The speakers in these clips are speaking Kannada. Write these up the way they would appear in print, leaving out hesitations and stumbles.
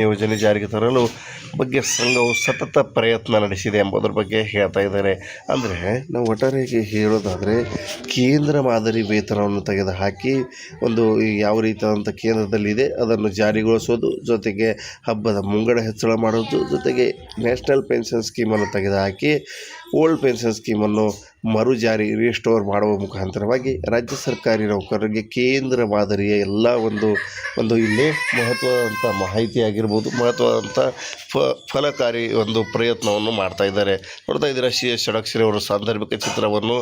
ಯೋಜನೆ ಜಾರಿಗೆ ತರಲು ಬಗ್ಗೆ ಸಂಘವು ಸತತ ಪ್ರಯತ್ನ ನಡೆಸಿದೆ ಎಂಬುದರ ಬಗ್ಗೆ ಹೇಳ್ತಾ ಇದ್ದಾರೆ. ಅಂದರೆ ನಾವು ಒಟ್ಟಾರೆಯಾಗಿ ಹೇಳೋದಾದರೆ ಕೇಂದ್ರ ಮಾದರಿ ವೇತನವನ್ನು ತೆಗೆದುಹಾಕಿ ಒಂದು ಯಾವ ರೀತಿಯಾದಂಥ ಕೇಂದ್ರದಲ್ಲಿದೆ ಅದನ್ನು ಜಾರಿಗೊಳಿಸೋದು, ಜೊತೆಗೆ ಹಬ್ಬದ ಮುಂಗಡ ಹೆಚ್ಚಳ ಮಾಡೋದು, ಜೊತೆಗೆ ನ್ಯಾಷನಲ್ ಪೆನ್ಷನ್ ಸ್ಕೀಮನ್ನು ತೆಗೆದುಹಾಕಿ ಓಲ್ಡ್ ಪೆನ್ಷನ್ ಸ್ಕೀಮನ್ನು ಮರು ಜಾರಿ ರಿಸ್ಟೋರ್ ಮಾಡುವ ಮುಖಾಂತರವಾಗಿ ರಾಜ್ಯ ಸರ್ಕಾರಿ ನೌಕರರಿಗೆ ಕೇಂದ್ರ ಮಾದರಿಯ ಎಲ್ಲ ಒಂದು ಇಲ್ಲಿ ಮಹತ್ವದಂಥ ಮಾಹಿತಿ ಆಗಿರ್ಬೋದು, ಮಹತ್ವದಂಥ ಫಲಕಾರಿ ಒಂದು ಪ್ರಯತ್ನವನ್ನು ಮಾಡ್ತಾ ಇದ್ದಾರೆ. ನೋಡ್ತಾ ಇದ್ದೀರಾ CS ಷಡಕ್ಷರಿ ಅವರ ಸಾಂದರ್ಭಿಕ ಚಿತ್ರವನ್ನು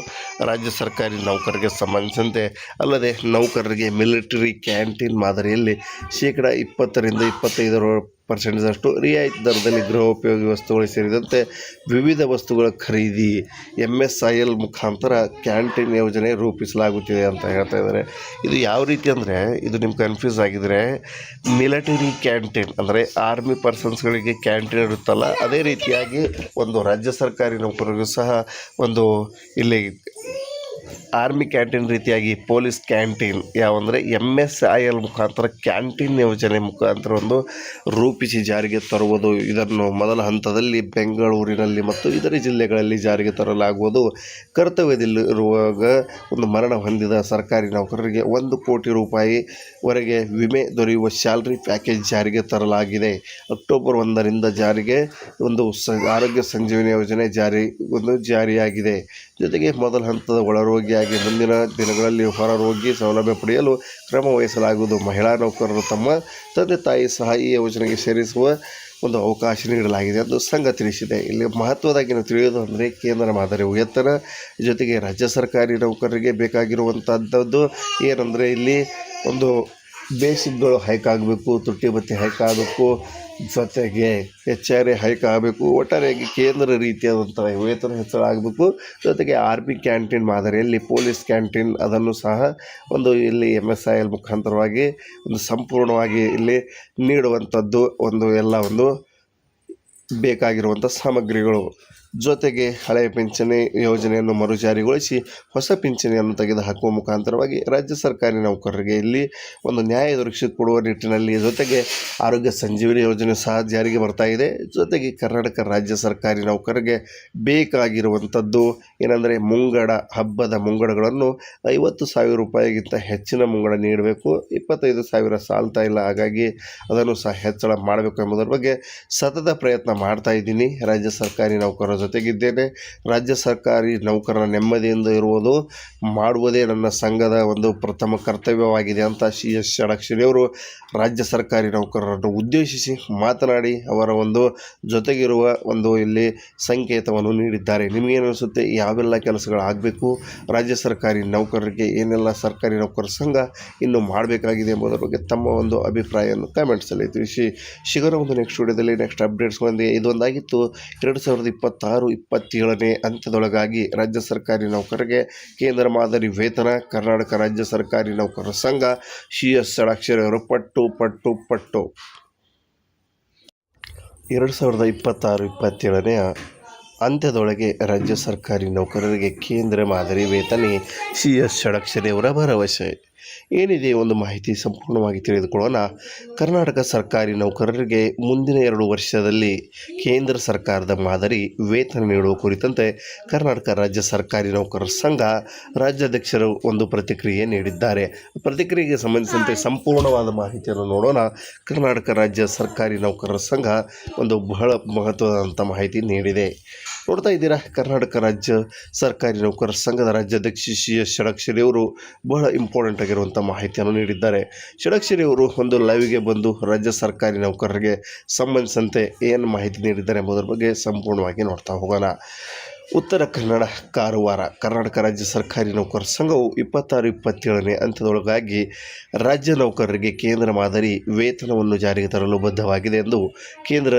ರಾಜ್ಯ ಸರ್ಕಾರಿ ನೌಕರರಿಗೆ ಸಂಬಂಧಿಸಿದಂತೆ. ಅಲ್ಲದೆ ನೌಕರರಿಗೆ ಮಿಲಿಟರಿ ಕ್ಯಾಂಟೀನ್ ಮಾದರಿಯಲ್ಲಿ 20% ರಿಯಾಯಿತಿ ದರದಲ್ಲಿ ಗೃಹೋಪಯೋಗಿ ವಸ್ತುಗಳು ಸೇರಿದಂತೆ ವಿವಿಧ ವಸ್ತುಗಳ ಖರೀದಿ MSIL ಮುಖಾಂತರ ಕ್ಯಾಂಟೀನ್ ಯೋಜನೆ ರೂಪಿಸಲಾಗುತ್ತಿದೆ ಅಂತ ಹೇಳ್ತಾ ಇದ್ದಾರೆ. ಇದು ಯಾವ ರೀತಿ ಅಂದರೆ, ಇದು ನಿಮ್ಗೆ ಕನ್ಫ್ಯೂಸ್ ಆಗಿದರೆ, ಮಿಲಿಟರಿ ಕ್ಯಾಂಟೀನ್ ಅಂದರೆ ಆರ್ಮಿ ಪರ್ಸನ್ಸ್ಗಳಿಗೆ ಕ್ಯಾಂಟೀನ್ ಇರುತ್ತಲ್ಲ, ಅದೇ ರೀತಿಯಾಗಿ ಒಂದು ರಾಜ್ಯ ಸರ್ಕಾರಿ ನೌಕರರಿಗೂ ಸಹ ಒಂದು ಇಲ್ಲಿ ಆರ್ಮಿ ಕ್ಯಾಂಟೀನ್ ರೀತಿಯಾಗಿ ಪೊಲೀಸ್ ಕ್ಯಾಂಟೀನ್ ಯಾವಂದರೆ MSIL ಮುಖಾಂತರ ಕ್ಯಾಂಟೀನ್ ಯೋಜನೆ ಮುಖಾಂತರ ಒಂದು ರೂಪಿಸಿ ಜಾರಿಗೆ ತರುವುದು. ಇದನ್ನು ಮೊದಲ ಹಂತದಲ್ಲಿ ಬೆಂಗಳೂರಿನಲ್ಲಿ ಮತ್ತು ಇತರೆ ಜಿಲ್ಲೆಗಳಲ್ಲಿ ಜಾರಿಗೆ ತರಲಾಗುವುದು. ಕರ್ತವ್ಯದಲ್ಲಿರುವಾಗ ಒಂದು ಮರಣ ಹೊಂದಿದ ಸರ್ಕಾರಿ ನೌಕರರಿಗೆ 1 ಕೋಟಿ ರೂಪಾಯಿವರೆಗೆ ವಿಮೆ ದೊರೆಯುವ ಸ್ಯಾಲರಿ ಪ್ಯಾಕೇಜ್ ಜಾರಿಗೆ ತರಲಾಗಿದೆ. ಅಕ್ಟೋಬರ್ 1ರಿಂದ ಜಾರಿಗೆ ಒಂದು ಆರೋಗ್ಯ ಸಂಜೀವಿನಿ ಯೋಜನೆ ಜಾರಿಯಾಗಿದೆ. ಜೊತೆಗೆ ಮೊದಲ ಹಂತದ ಒಳರೋಗಿಯಾಗಿ ಮುಂದಿನ ದಿನಗಳಲ್ಲಿ ಹೊರರೋಗಿ ಸೌಲಭ್ಯ ಪಡೆಯಲು ಕ್ರಮ ವಹಿಸಲಾಗುವುದು. ಮಹಿಳಾ ನೌಕರರು ತಮ್ಮ ತಂದೆ ತಾಯಿ ಸಹ ಈ ಯೋಜನೆಗೆ ಸೇರಿಸುವ ಒಂದು ಅವಕಾಶ ನೀಡಲಾಗಿದೆ ಎಂದು ಸಂಘ ತಿಳಿಸಿದೆ. ಇಲ್ಲಿ ಮಹತ್ವದಾಗಿ ನಾವು ತಿಳಿಯೋದು ಅಂದರೆ ಕೇಂದ್ರ ಮಾದರಿ ವೇತನ ಜೊತೆಗೆ ರಾಜ್ಯ ಸರ್ಕಾರಿ ನೌಕರರಿಗೆ ಬೇಕಾಗಿರುವಂಥದ್ದು ಏನಂದರೆ ಇಲ್ಲಿ ಒಂದು ಬೇಸಿಕ್ಗಳು ಹೈಕ್ ಆಗಬೇಕು, ತುಟ್ಟಿ ಭತ್ಯೆ ಹೈಕ್ ಆಗಬೇಕು, ಜೊತೆಗೆ HRA ಹೈಕ್ ಆಗಬೇಕು. ಒಟ್ಟಾರೆಯಾಗಿ ಕೇಂದ್ರ ರೀತಿಯಾದಂಥ ವೇತನ ಹೆಚ್ಚಳ ಆಗಬೇಕು. ಜೊತೆಗೆ ಆರ್ಮಿ ಕ್ಯಾಂಟೀನ್ ಮಾದರಿಯಲ್ಲಿ ಪೊಲೀಸ್ ಕ್ಯಾಂಟೀನ್ ಅದನ್ನು ಸಹ ಒಂದು ಇಲ್ಲಿ MSIL ಮುಖಾಂತರವಾಗಿ ಒಂದು ಸಂಪೂರ್ಣವಾಗಿ ಇಲ್ಲಿ ನೀಡುವಂಥದ್ದು ಒಂದು ಬೇಕಾಗಿರುವಂಥ ಸಾಮಗ್ರಿಗಳು. ಜೊತೆಗೆ ಹಳೆಯ ಪಿಂಚಣಿ ಯೋಜನೆಯನ್ನು ಮರುಜಾರಿಗೊಳಿಸಿ ಹೊಸ ಪಿಂಚಣಿಯನ್ನು ತೆಗೆದುಹಾಕುವ ಮುಖಾಂತರವಾಗಿ ರಾಜ್ಯ ಸರ್ಕಾರಿ ನೌಕರರಿಗೆ ಇಲ್ಲಿ ಒಂದು ನ್ಯಾಯ ದೊರಕಿಸಿಕೊಡುವ ನಿಟ್ಟಿನಲ್ಲಿ, ಜೊತೆಗೆ ಆರೋಗ್ಯ ಸಂಜೀವಿನಿ ಯೋಜನೆ ಸಹ ಜಾರಿಗೆ ಬರ್ತಾ ಇದೆ. ಜೊತೆಗೆ ಕರ್ನಾಟಕ ರಾಜ್ಯ ಸರ್ಕಾರಿ ನೌಕರರಿಗೆ ಬೇಕಾಗಿರುವಂಥದ್ದು ಏನಂದರೆ ಹಬ್ಬದ ಮುಂಗಡಗಳನ್ನು 50,000 ರೂಪಾಯಿಗಿಂತ ಹೆಚ್ಚಿನ ಮುಂಗಡ ನೀಡಬೇಕು. 25,000 ಸಾಲ್ತಾ ಇಲ್ಲ, ಹಾಗಾಗಿ ಅದನ್ನು ಸಹ ಹೆಚ್ಚಳ ಮಾಡಬೇಕು ಎಂಬುದರ ಬಗ್ಗೆ ಸತತ ಪ್ರಯತ್ನ ಮಾಡ್ತಾ ಇದ್ದೀನಿ. ರಾಜ್ಯ ಸರ್ಕಾರಿ ನೌಕರರ ಜೊತೆಗಿದ್ದೇನೆ. ರಾಜ್ಯ ಸರ್ಕಾರಿ ನೌಕರರ ನೆಮ್ಮದಿಯಿಂದ ಮಾಡುವುದೇ ನನ್ನ ಸಂಘದ ಒಂದು ಪ್ರಥಮ ಕರ್ತವ್ಯವಾಗಿದೆ ಅಂತ CS ಷಡಕ್ಷರಿ ಅವರು ರಾಜ್ಯ ಸರ್ಕಾರಿ ನೌಕರರನ್ನು ಉದ್ದೇಶಿಸಿ ಮಾತನಾಡಿ ಅವರ ಒಂದು ಜೊತೆಗಿರುವ ಇಲ್ಲಿ ಸಂಕೇತವನ್ನು ನೀಡಿದ್ದಾರೆ. ನಿಮಗೇನು ಅನಿಸುತ್ತೆ? ಯಾವೆಲ್ಲ ಕೆಲಸಗಳಾಗಬೇಕು, ರಾಜ್ಯ ಸರ್ಕಾರಿ ನೌಕರರಿಗೆ ಏನೆಲ್ಲ ಸರ್ಕಾರಿ ನೌಕರರ ಸಂಘ ಇನ್ನು ಮಾಡಬೇಕಾಗಿದೆ ಎಂಬುದರ ಬಗ್ಗೆ ತಮ್ಮ ಒಂದು ಅಭಿಪ್ರಾಯವನ್ನು ಕಮೆಂಟ್ಸಲ್ಲಿ ತಿಳಿಸಿ. ಸಿಗೋಣ ಒಂದು ನೆಕ್ಸ್ಟ್ ವಿಡಿಯೋದಲ್ಲಿ ನೆಕ್ಸ್ಟ್ ಅಪ್ಡೇಟ್ಸ್ಗಳೊಂದಿಗೆ. ಇದೊಂದಾಗಿತ್ತು 2026-27ನೇ ಅಂತ್ಯದೊಳಗಾಗಿ ರಾಜ್ಯ ಸರ್ಕಾರಿ ನೌಕರರಿಗೆ ಕೇಂದ್ರ ಮಾದರಿ ವೇತನ. ಕರ್ನಾಟಕ ರಾಜ್ಯ ಸರ್ಕಾರಿ ನೌಕರರ ಸಂಘ CS ಷಡಕ್ಷರಿ ಅವರು ಪಟ್ಟು 2026-27ನೇ ಅಂತ್ಯದೊಳಗೆ ರಾಜ್ಯ ಸರ್ಕಾರಿ ನೌಕರರಿಗೆ ಕೇಂದ್ರ ಮಾದರಿ ವೇತನ CS ಷಡಕ್ಷರಿ ಅವರ ಭರವಸೆ. ಏನಿದೆ ಒಂದು ಮಾಹಿತಿ ಸಂಪೂರ್ಣವಾಗಿ ತಿಳಿದುಕೊಳ್ಳೋಣ. ಕರ್ನಾಟಕ ಸರ್ಕಾರಿ ನೌಕರರಿಗೆ ಮುಂದಿನ 2 ವರ್ಷದಲ್ಲಿ ಕೇಂದ್ರ ಸರ್ಕಾರದ ಮಾದರಿ ವೇತನ ನೀಡುವ ಕುರಿತಂತೆ ಕರ್ನಾಟಕ ರಾಜ್ಯ ಸರ್ಕಾರಿ ನೌಕರರ ಸಂಘ ರಾಜ್ಯಾಧ್ಯಕ್ಷರು ಒಂದು ಪ್ರತಿಕ್ರಿಯೆ ನೀಡಿದ್ದಾರೆ. ಪ್ರತಿಕ್ರಿಯೆಗೆ ಸಂಬಂಧಿಸಿದಂತೆ ಸಂಪೂರ್ಣವಾದ ಮಾಹಿತಿಯನ್ನು ನೋಡೋಣ. ಕರ್ನಾಟಕ ರಾಜ್ಯ ಸರ್ಕಾರಿ ನೌಕರರ ಸಂಘ ಒಂದು ಬಹಳ ಮಹತ್ವದಂಥ ಮಾಹಿತಿ ನೀಡಿದೆ. ನೋಡ್ತಾ ಇದ್ದೀರಾ, ಕರ್ನಾಟಕ ರಾಜ್ಯ ಸರ್ಕಾರಿ ನೌಕರರ ಸಂಘದ ರಾಜ್ಯಾಧ್ಯಕ್ಷ CS ಷಡಕ್ಷರಿ ಅವರು ಬಹಳ ಇಂಪಾರ್ಟೆಂಟ್ ಆಗಿರುವಂಥ ಮಾಹಿತಿಯನ್ನು ನೀಡಿದ್ದಾರೆ. ಷಡಕ್ಷರಿ ಅವರು ಒಂದು ಲೈವ್ಗೆ ಬಂದು ರಾಜ್ಯ ಸರ್ಕಾರಿ ನೌಕರರಿಗೆ ಸಂಬಂಧಿಸಿದಂತೆ ಏನು ಮಾಹಿತಿ ನೀಡಿದ್ದಾರೆ ಎಂಬುದರ ಬಗ್ಗೆ ಸಂಪೂರ್ಣವಾಗಿ ನೋಡ್ತಾ ಹೋಗೋಣ. ಉತ್ತರ ಕನ್ನಡ, ಕಾರವಾರ. ಕರ್ನಾಟಕ ರಾಜ್ಯ ಸರ್ಕಾರಿ ನೌಕರರ ಸಂಘವು 26-27ನೇ ಅಂತ್ಯದೊಳಗಾಗಿ ರಾಜ್ಯ ನೌಕರರಿಗೆ ಕೇಂದ್ರ ಮಾದರಿ ವೇತನವನ್ನು ಜಾರಿಗೆ ತರಲು ಬದ್ಧವಾಗಿದೆ ಎಂದು ಕೇಂದ್ರ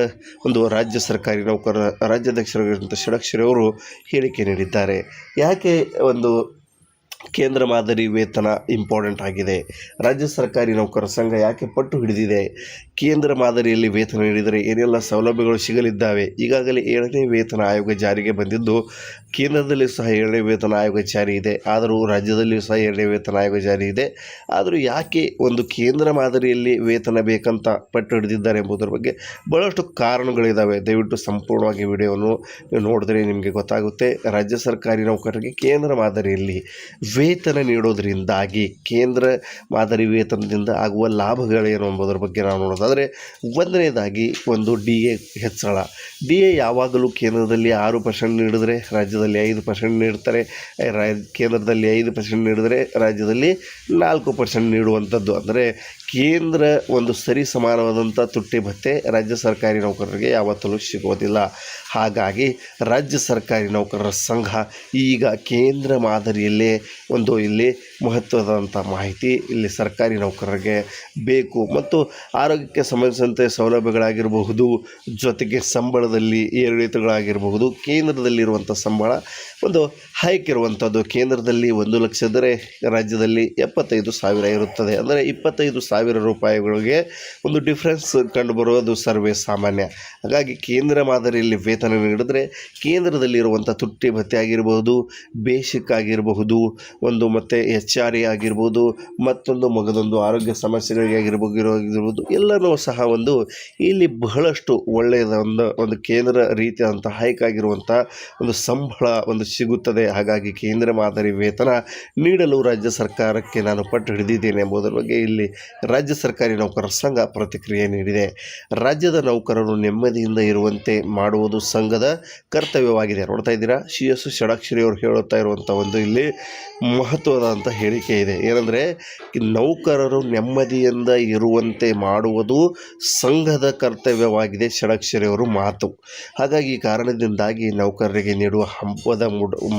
ರಾಜ್ಯ ಸರ್ಕಾರಿ ನೌಕರರ ರಾಜ್ಯಾಧ್ಯಕ್ಷರಾಗಿರುವಂಥ ಷಡಕ್ಷರಿ ಅವರು ಹೇಳಿಕೆ ನೀಡಿದ್ದಾರೆ. ಯಾಕೆ ಕೇಂದ್ರ ಮಾದರಿ ವೇತನ ಇಂಪಾರ್ಟೆಂಟ್ ಆಗಿದೆ, ರಾಜ್ಯ ಸರ್ಕಾರಿ ನೌಕರರ ಸಂಘ ಯಾಕೆ ಪಟ್ಟು ಹಿಡಿದಿದೆ, ಕೇಂದ್ರ ಮಾದರಿಯಲ್ಲಿ ವೇತನ ನೀಡಿದರೆ ಏನೆಲ್ಲ ಸೌಲಭ್ಯಗಳು ಸಿಗಲಿದ್ದಾವೆ. ಈಗಾಗಲೇ 7ನೇ ವೇತನ ಆಯೋಗ ಜಾರಿಗೆ ಬಂದಿದ್ದು, ಕೇಂದ್ರದಲ್ಲಿ ಸಹ 7ನೇ ವೇತನ ಆಯೋಗ ಜಾರಿ ಇದೆ. ಆದರೂ ರಾಜ್ಯದಲ್ಲಿಯೂ ಸಹ 7ನೇ ವೇತನ ಆಯೋಗ ಜಾರಿ ಇದೆ. ಆದರೂ ಯಾಕೆ ಒಂದು ಕೇಂದ್ರ ಮಾದರಿಯಲ್ಲಿ ವೇತನ ಬೇಕಂತ ಪಟ್ಟು ಹಿಡಿದಿದ್ದಾರೆ ಎಂಬುದರ ಬಗ್ಗೆ ಬಹಳಷ್ಟು ಕಾರಣಗಳಿದ್ದಾವೆ. ದಯವಿಟ್ಟು ಸಂಪೂರ್ಣವಾಗಿ ವಿಡಿಯೋವನ್ನು ನೀವು ನೋಡಿದ್ರೆ ನಿಮಗೆ ಗೊತ್ತಾಗುತ್ತೆ. ರಾಜ್ಯ ಸರ್ಕಾರಿ ನೌಕರರಿಗೆ ಕೇಂದ್ರ ಮಾದರಿಯಲ್ಲಿ ವೇತನ ನೀಡೋದರಿಂದಾಗಿ ಕೇಂದ್ರ ಮಾದರಿ ವೇತನದಿಂದ ಆಗುವ ಲಾಭಗಳೇನು ಎಂಬುದರ ಬಗ್ಗೆ ನಾವು ನೋಡೋದಾದರೆ, ಒಂದನೇದಾಗಿ ಒಂದು DA ಹೆಚ್ಚಳ. DA ಯಾವಾಗಲೂ ಕೇಂದ್ರದಲ್ಲಿ 6% ನೀಡಿದರೆ ರಾಜ್ಯದಲ್ಲಿ 5% ನೀಡ್ತಾರೆ. ಕೇಂದ್ರದಲ್ಲಿ 5% ನೀಡಿದರೆ ರಾಜ್ಯದಲ್ಲಿ 4% ನೀಡುವಂಥದ್ದು. ಅಂದರೆ ಕೇಂದ್ರ ಒಂದು ಸರಿ ಸಮಾನವಾದಂಥ ತುಟ್ಟಿ ಭತ್ಯೆ ರಾಜ್ಯ ಸರ್ಕಾರಿ ನೌಕರರಿಗೆ ಯಾವತ್ತೂ ಸಿಗೋದಿಲ್ಲ. ಹಾಗಾಗಿ ರಾಜ್ಯ ಸರ್ಕಾರಿ ನೌಕರರ ಸಂಘ ಈಗ ಕೇಂದ್ರ ಮಾದರಿಯಲ್ಲೇ ಒಂದು ಇಲ್ಲಿ ಮಹತ್ವದಂಥ ಮಾಹಿತಿ ಇಲ್ಲಿ ಸರ್ಕಾರಿ ನೌಕರರಿಗೆ ಬೇಕು. ಮತ್ತು ಆರೋಗ್ಯಕ್ಕೆ ಸಂಬಂಧಿಸಿದಂತೆ ಸೌಲಭ್ಯಗಳಾಗಿರಬಹುದು, ಜೊತೆಗೆ ಸಂಬಳದಲ್ಲಿ ಏರಿಳಿತಗಳಾಗಿರಬಹುದು. ಕೇಂದ್ರದಲ್ಲಿರುವಂಥ ಸಂಬಳ ಒಂದು ಹೈಕ್ ಇರುವಂಥದ್ದು. ಕೇಂದ್ರದಲ್ಲಿ 1 ಲಕ್ಷ ಇದ್ದರೆ ರಾಜ್ಯದಲ್ಲಿ 75,000 ಇರುತ್ತದೆ. ಅಂದರೆ 25,000 ರೂಪಾಯಿಗಳಿಗೆ ಒಂದು ಡಿಫ್ರೆನ್ಸ್ ಕಂಡುಬರುವುದು ಸರ್ವೇ ಸಾಮಾನ್ಯ. ಹಾಗಾಗಿ ಕೇಂದ್ರ ಮಾದರಿಯಲ್ಲಿ ವೇತನ ನೀಡಿದರೆ ಕೇಂದ್ರದಲ್ಲಿರುವಂಥ ತುಟ್ಟಿ ಭತ್ಯೆ ಆಗಿರಬಹುದು, ಬೇಸಿಕ್ ಆಗಿರಬಹುದು, ಒಂದು ಮತ್ತು HRA ಆಗಿರ್ಬೋದು, ಮತ್ತೊಂದು ಮಗದೊಂದು ಆರೋಗ್ಯ ಸಮಸ್ಯೆಗಳಿಗೆ ಆಗಿರ್ಬೋದು ಎಲ್ಲನೂ ಸಹ ಒಂದು ಇಲ್ಲಿ ಬಹಳಷ್ಟು ಒಳ್ಳೆಯದ ಒಂದು ಕೇಂದ್ರ ರೀತಿಯಾದಂಥ ಹೈಕ್ ಆಗಿರುವಂಥ ಒಂದು ಸಂಬಳ ಒಂದು ಸಿಗುತ್ತದೆ. ಹಾಗಾಗಿ ಕೇಂದ್ರ ಮಾದರಿ ವೇತನ ನೀಡಲು ರಾಜ್ಯ ಸರ್ಕಾರಕ್ಕೆ ನಾನು ಪಟ್ಟು ಹಿಡಿದಿದ್ದೇನೆ ಎಂಬುದರ ಬಗ್ಗೆ ಇಲ್ಲಿ ರಾಜ್ಯ ಸರ್ಕಾರಿ ನೌಕರರ ಸಂಘ ಪ್ರತಿಕ್ರಿಯೆ ನೀಡಿದೆ. ರಾಜ್ಯದ ನೌಕರರು ನೆಮ್ಮದಿಯಿಂದ ಇರುವಂತೆ ಮಾಡುವುದು ಸಂಘದ ಕರ್ತವ್ಯವಾಗಿದೆ. ನೋಡ್ತಾ ಇದ್ದೀರಾ, CS ಷಡಾಕ್ಷರಿ ಅವರು ಹೇಳುತ್ತಾ ಇರುವಂಥ ಒಂದು ಇಲ್ಲಿ ಮಹತ್ವದಂಥ ಹೇಳಿಕೆ ಇದೆ. ಏನಂದರೆ, ನೌಕರರು ನೆಮ್ಮದಿಯಿಂದ ಇರುವಂತೆ ಮಾಡುವುದು ಸಂಘದ ಕರ್ತವ್ಯವಾಗಿದೆ, ಷಡಾಕ್ಷರಿ ಅವರು ಮಾತು. ಹಾಗಾಗಿ ಈ ಕಾರಣದಿಂದಾಗಿ ನೌಕರರಿಗೆ ನೀಡುವ ಹಬ್ಬದ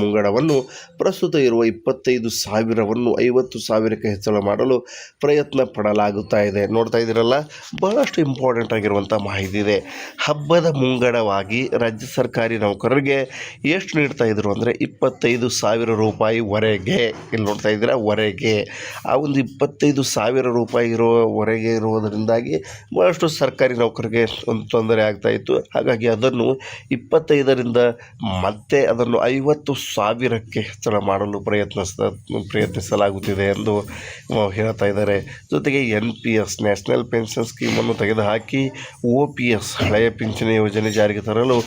ಮುಂಗಡವನ್ನು ಪ್ರಸ್ತುತ ಇರುವ 25,000ವನ್ನು 50,000ಕ್ಕೆ ಹೆಚ್ಚಳ ಮಾಡಲು ಪ್ರಯತ್ನ ಪಡಲಾಗುತ್ತಾ ಇದೆ. ನೋಡ್ತಾ ಇದ್ದೀರಲ್ಲ, ಬಹಳಷ್ಟು ಇಂಪಾರ್ಟೆಂಟ್ ಆಗಿರುವಂಥ ಮಾಹಿತಿ ಇದೆ. ಹಬ್ಬದ ಮುಂಗಡವಾಗಿ ರಾಜ್ಯ ಸರ್ಕಾರಿ ನೌಕರರಿಗೆ ಎಷ್ಟು ನೀಡ್ತಾ ಇದ್ರು ಅಂದರೆ 25,000 ರೂಪಾಯಿವರೆಗೆ. ಇಲ್ಲಿ ನೋಡ್ತಾ ಇದ್ದೀರಾ, ವರೆಗೆ. ಆ ಒಂದು 25,000 ರೂಪಾಯಿ ಇರುವವರೆಗೆ ಇರುವುದರಿಂದಾಗಿ ಬಹಳಷ್ಟು ಸರ್ಕಾರಿ ನೌಕರಿಗೆ ಒಂದು ತೊಂದರೆ ಆಗ್ತಾಯಿತ್ತು. ಹಾಗಾಗಿ ಅದನ್ನು 25ರಿಂದ ಮತ್ತೆ ಅದನ್ನು 50,000ಕ್ಕೆ ಹೆಚ್ಚಳ ಮಾಡಲು ಪ್ರಯತ್ನಿಸಲಾಗುತ್ತಿದೆ ಎಂದು ಹೇಳ್ತಾ ಇದ್ದಾರೆ. ಜೊತೆಗೆ NPS ನ್ಯಾಷನಲ್ ಪೆನ್ಷನ್ ಸ್ಕೀಮನ್ನು ತೆಗೆದುಹಾಕಿ OPS ಹಳೆಯ ಪಿಂಚಣಿ ಯೋಜನೆ ಜಾರಿಗೆ ತರಲು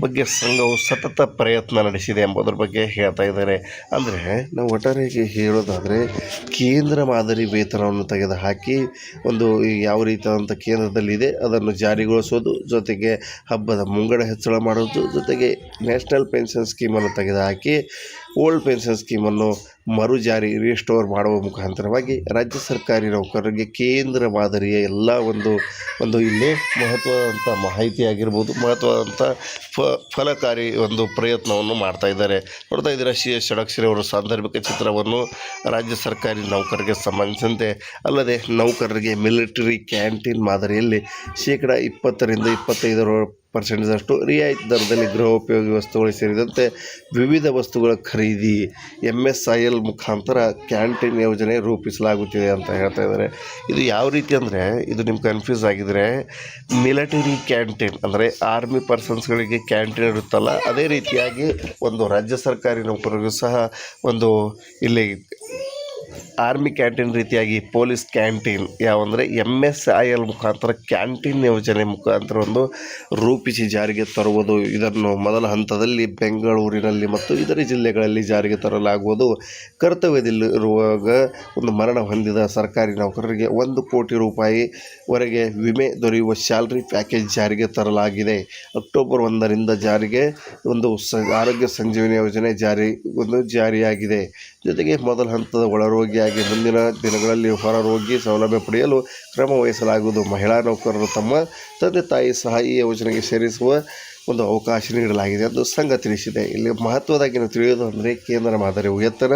ಬಗ್ಗೆ ಸಂಘವು ಸತತ ಪ್ರಯತ್ನ ನಡೆಸಿದೆ ಎಂಬುದರ ಬಗ್ಗೆ ಹೇಳ್ತಾ ಇದ್ದಾರೆ. ಅಂದರೆ ನಾವು ಒಟ್ಟಾರೆಯಾಗಿ ಹೇಳೋದಾದರೆ, ಕೇಂದ್ರ ಮಾದರಿ ವೇತನವನ್ನು ತೆಗೆದುಹಾಕಿ ಒಂದು ಯಾವ ರೀತಿಯಾದಂಥ ಕೇಂದ್ರದಲ್ಲಿದೆ ಅದನ್ನು ಜಾರಿಗೊಳಿಸೋದು, ಜೊತೆಗೆ ಹಬ್ಬದ ಮುಂಗಡ ಹೆಚ್ಚಳ ಮಾಡೋದು, ಜೊತೆಗೆ ನ್ಯಾಷನಲ್ ಪೆನ್ಷನ್ ಸ್ಕೀಮನ್ನು ತೆಗೆದುಹಾಕಿ ಓಲ್ಡ್ ಪೆನ್ಷನ್ ಸ್ಕೀಮನ್ನು ಮರುಜಾರಿ ರಿಸ್ಟೋರ್ ಮಾಡುವ ಮುಖಾಂತರವಾಗಿ ರಾಜ್ಯ ಸರ್ಕಾರಿ ನೌಕರರಿಗೆ ಕೇಂದ್ರ ಮಾದರಿಯ ಎಲ್ಲ ಒಂದು ಇಲ್ಲಿ ಮಹತ್ವದಂಥ ಮಾಹಿತಿ ಆಗಿರ್ಬೋದು, ಮಹತ್ವದಂಥ ಫಲಕಾರಿ ಒಂದು ಪ್ರಯತ್ನವನ್ನು ಮಾಡ್ತಾ ಇದ್ದಾರೆ. ನೋಡ್ತಾ ಇದ್ದೀರಾ, CS ಷಡಾಕ್ಷರಿ ಅವರು ಸಾಂದರ್ಭಿಕ ಚಿತ್ರವನ್ನು ರಾಜ್ಯ ಸರ್ಕಾರಿ ನೌಕರರಿಗೆ ಸಂಬಂಧಿಸಿದಂತೆ, ಅಲ್ಲದೆ ನೌಕರರಿಗೆ ಮಿಲಿಟರಿ ಕ್ಯಾಂಟೀನ್ ಮಾದರಿಯಲ್ಲಿ 20% 25% ರಿಯಾಯಿತಿ ದರದಲ್ಲಿ ಗೃಹೋಪಯೋಗಿ ವಸ್ತುಗಳು ಸೇರಿದಂತೆ ವಿವಿಧ ವಸ್ತುಗಳ ಖರೀದಿ MSIL ಮುಖಾಂತರ ಕ್ಯಾಂಟೀನ್ ಯೋಜನೆ ರೂಪಿಸಲಾಗುತ್ತಿದೆ ಅಂತ ಹೇಳ್ತಾ ಇದ್ದಾರೆ. ಇದು ಯಾವ ರೀತಿ ಅಂದರೆ, ಇದು ನಿಮ್ಗೆ ಕನ್ಫ್ಯೂಸ್ ಆಗಿದರೆ, ಮಿಲಿಟರಿ ಕ್ಯಾಂಟೀನ್ ಅಂದರೆ ಆರ್ಮಿ ಪರ್ಸನ್ಸ್ಗಳಿಗೆ ಕ್ಯಾಂಟೀನ್ ಇರುತ್ತಲ್ಲ, ಅದೇ ರೀತಿಯಾಗಿ ಒಂದು ರಾಜ್ಯ ಸರ್ಕಾರಿ ನೌಕರರಿಗೂ ಸಹ ಒಂದು ಇಲ್ಲಿ ಆರ್ಮಿ ಕ್ಯಾಂಟೀನ್ ರೀತಿಯಾಗಿ ಪೊಲೀಸ್ ಕ್ಯಾಂಟೀನ್ ಯಾವಂದರೆ MSIL ಮುಖಾಂತರ ಕ್ಯಾಂಟೀನ್ ಯೋಜನೆ ಮುಖಾಂತರ ಒಂದು ರೂಪಿಸಿ ಜಾರಿಗೆ ತರುವುದು. ಇದನ್ನು ಮೊದಲ ಹಂತದಲ್ಲಿ ಬೆಂಗಳೂರಿನಲ್ಲಿ ಮತ್ತು ಇತರೆ ಜಿಲ್ಲೆಗಳಲ್ಲಿ ಜಾರಿಗೆ ತರಲಾಗುವುದು. ಕರ್ತವ್ಯದಲ್ಲಿರುವಾಗ ಒಂದು ಮರಣ ಹೊಂದಿದ ಸರ್ಕಾರಿ ನೌಕರರಿಗೆ 1 ಕೋಟಿ ರೂಪಾಯಿವರೆಗೆ ವಿಮೆ ದೊರೆಯುವ ಸ್ಯಾಲರಿ ಪ್ಯಾಕೇಜ್ ಜಾರಿಗೆ ತರಲಾಗಿದೆ. ಅಕ್ಟೋಬರ್ 1ರಿಂದ ಜಾರಿಗೆ ಒಂದು ಆರೋಗ್ಯ ಸಂಜೀವಿನಿ ಯೋಜನೆ ಜಾರಿಯಾಗಿದೆ. ಜೊತೆಗೆ ಮೊದಲ ಹಂತದ ಒಳರೋಗಿಯಾಗಿ ಮುಂದಿನ ದಿನಗಳಲ್ಲಿ ಹೊರರೋಗಿ ಸೌಲಭ್ಯ ಪಡೆಯಲು ಕ್ರಮ ವಹಿಸಲಾಗುವುದು. ಮಹಿಳಾ ನೌಕರರು ತಮ್ಮ ತಂದೆ ತಾಯಿ ಸಹ ಈ ಯೋಜನೆಗೆ ಸೇರಿಸುವ ಒಂದು ಅವಕಾಶ ನೀಡಲಾಗಿದೆ ಎಂದು ಸಂಘ ತಿಳಿಸಿದೆ. ಇಲ್ಲಿ ಮಹತ್ವದಾಗಿ ನಾವು ತಿಳಿಯೋದು ಅಂದರೆ, ಕೇಂದ್ರ ಮಾದರಿ ವೇತನ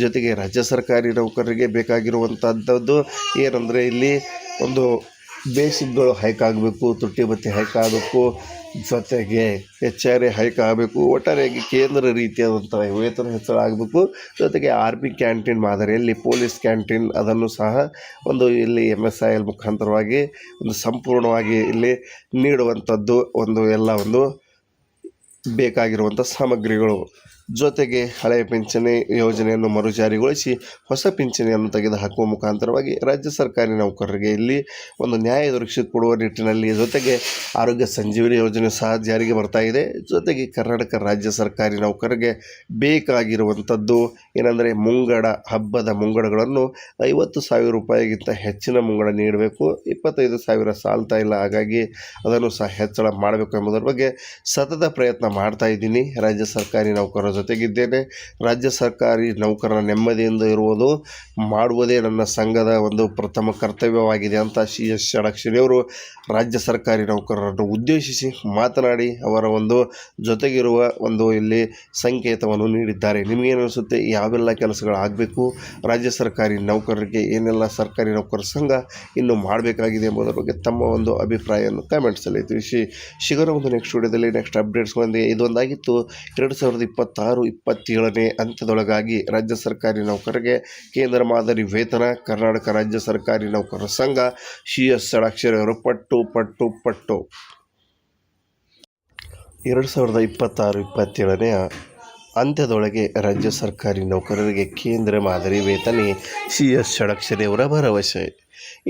ಜೊತೆಗೆ ರಾಜ್ಯ ಸರ್ಕಾರಿ ನೌಕರರಿಗೆ ಬೇಕಾಗಿರುವಂಥದ್ದು ಏನಂದರೆ, ಇಲ್ಲಿ ಒಂದು ಬೇಸಿಕ್ಗಳು ಹೈಕ್ ಆಗಬೇಕು, ತುಟ್ಟಿ ಭತ್ಯೆ ಹೈಕ್ ಆಗಬೇಕು, ಜೊತೆಗೆ HR ಹೈಕ್ ಆಗಬೇಕು. ಒಟ್ಟಾರೆಯಾಗಿ ಕೇಂದ್ರ ರೀತಿಯಾದಂಥ ವೇತನ ಹೆಚ್ಚಳ ಆಗಬೇಕು. ಜೊತೆಗೆ RP ಕ್ಯಾಂಟೀನ್ ಮಾದರಿಯಲ್ಲಿ ಪೊಲೀಸ್ ಕ್ಯಾಂಟೀನ್ ಅದನ್ನು ಸಹ ಒಂದು ಇಲ್ಲಿ MSIL ಮುಖಾಂತರವಾಗಿ ಒಂದು ಸಂಪೂರ್ಣವಾಗಿ ಇಲ್ಲಿ ನೀಡುವಂಥದ್ದು ಎಲ್ಲ ಒಂದು ಬೇಕಾಗಿರುವಂಥ ಸಾಮಗ್ರಿಗಳು. ಜೊತೆಗೆ ಹಳೆಯ ಪಿಂಚಣಿ ಯೋಜನೆಯನ್ನು ಮರುಜಾರಿಗೊಳಿಸಿ ಹೊಸ ಪಿಂಚಣಿಯನ್ನು ತೆಗೆದುಹಾಕುವ ಮುಖಾಂತರವಾಗಿ ರಾಜ್ಯ ಸರ್ಕಾರಿ ನೌಕರರಿಗೆ ಇಲ್ಲಿ ಒಂದು ನ್ಯಾಯ ದೊರಕಿಸಿಕೊಡುವ ನಿಟ್ಟಿನಲ್ಲಿ, ಜೊತೆಗೆ ಆರೋಗ್ಯ ಸಂಜೀವಿನಿ ಯೋಜನೆ ಸಹ ಜಾರಿಗೆ ಬರ್ತಾ ಇದೆ. ಜೊತೆಗೆ ಕರ್ನಾಟಕ ರಾಜ್ಯ ಸರ್ಕಾರಿ ನೌಕರರಿಗೆ ಬೇಕಾಗಿರುವಂಥದ್ದು ಏನಂದರೆ ಹಬ್ಬದ ಮುಂಗಡಗಳನ್ನು 50,000 ರೂಪಾಯಿಗಿಂತ ಹೆಚ್ಚಿನ ಮುಂಗಡ ನೀಡಬೇಕು. 25,000 ಸಾಲ್ತಾ ಇಲ್ಲ, ಹಾಗಾಗಿ ಅದನ್ನು ಸಹ ಹೆಚ್ಚಳ ಮಾಡಬೇಕು ಎಂಬುದರ ಬಗ್ಗೆ ಸತತ ಪ್ರಯತ್ನ ಮಾಡ್ತಾ ಇದ್ದೀನಿ. ರಾಜ್ಯ ಸರ್ಕಾರಿ ನೌಕರರ ಜೊತೆಗಿದ್ದೇನೆ. ರಾಜ್ಯ ಸರ್ಕಾರಿ ನೌಕರರ ನೆಮ್ಮದಿಯಿಂದ ಮಾಡುವುದೇ ನನ್ನ ಸಂಘದ ಒಂದು ಪ್ರಥಮ ಕರ್ತವ್ಯವಾಗಿದೆ ಅಂತ CS ಷಡಕ್ಷರಿಯವರು ರಾಜ್ಯ ಸರ್ಕಾರಿ ನೌಕರರನ್ನು ಉದ್ದೇಶಿಸಿ ಮಾತನಾಡಿ ಅವರ ಒಂದು ಜೊತೆಗಿರುವ ಒಂದು ಇಲ್ಲಿ ಸಂಕೇತವನ್ನು ನೀಡಿದ್ದಾರೆ. ನಿಮಗೇನು ಅನಿಸುತ್ತೆ? ಯಾವೆಲ್ಲ ಕೆಲಸಗಳಾಗಬೇಕು, ರಾಜ್ಯ ಸರ್ಕಾರಿ ನೌಕರರಿಗೆ ಏನೆಲ್ಲ ಸರ್ಕಾರಿ ನೌಕರರ ಸಂಘ ಇನ್ನು ಮಾಡಬೇಕಾಗಿದೆ ಎಂಬುದರ ಬಗ್ಗೆ ತಮ್ಮ ಒಂದು ಅಭಿಪ್ರಾಯವನ್ನು ಕಾಮೆಂಟ್ಸಲ್ಲಿ ತಿಳಿಸಿ. ಸಿಗೋಣ ಒಂದು ನೆಕ್ಸ್ಟ್ ವಿಡಿಯೋದಲ್ಲಿ ನೆಕ್ಸ್ಟ್ ಅಪ್ಡೇಟ್ಸ್ಗಳೊಂದಿಗೆ. ಇದೊಂದಾಗಿತ್ತು 2026-27ನೇ ಅಂತ್ಯದೊಳಗಾಗಿ ರಾಜ್ಯ ಸರ್ಕಾರಿ ನೌಕರರಿಗೆ ಕೇಂದ್ರ ಮಾದರಿ ವೇತನ. ಕರ್ನಾಟಕ ರಾಜ್ಯ ಸರ್ಕಾರಿ ನೌಕರರ ಸಂಘ CS ಷಡಕ್ಷರಿಯವರು ಪಟ್ಟು 2026-27ನೇ ಅಂತ್ಯದೊಳಗೆ ರಾಜ್ಯ ಸರ್ಕಾರಿ ನೌಕರರಿಗೆ ಕೇಂದ್ರ ಮಾದರಿ ವೇತನ CS ಷಡಕ್ಷರಿಯವರ ಭರವಸೆ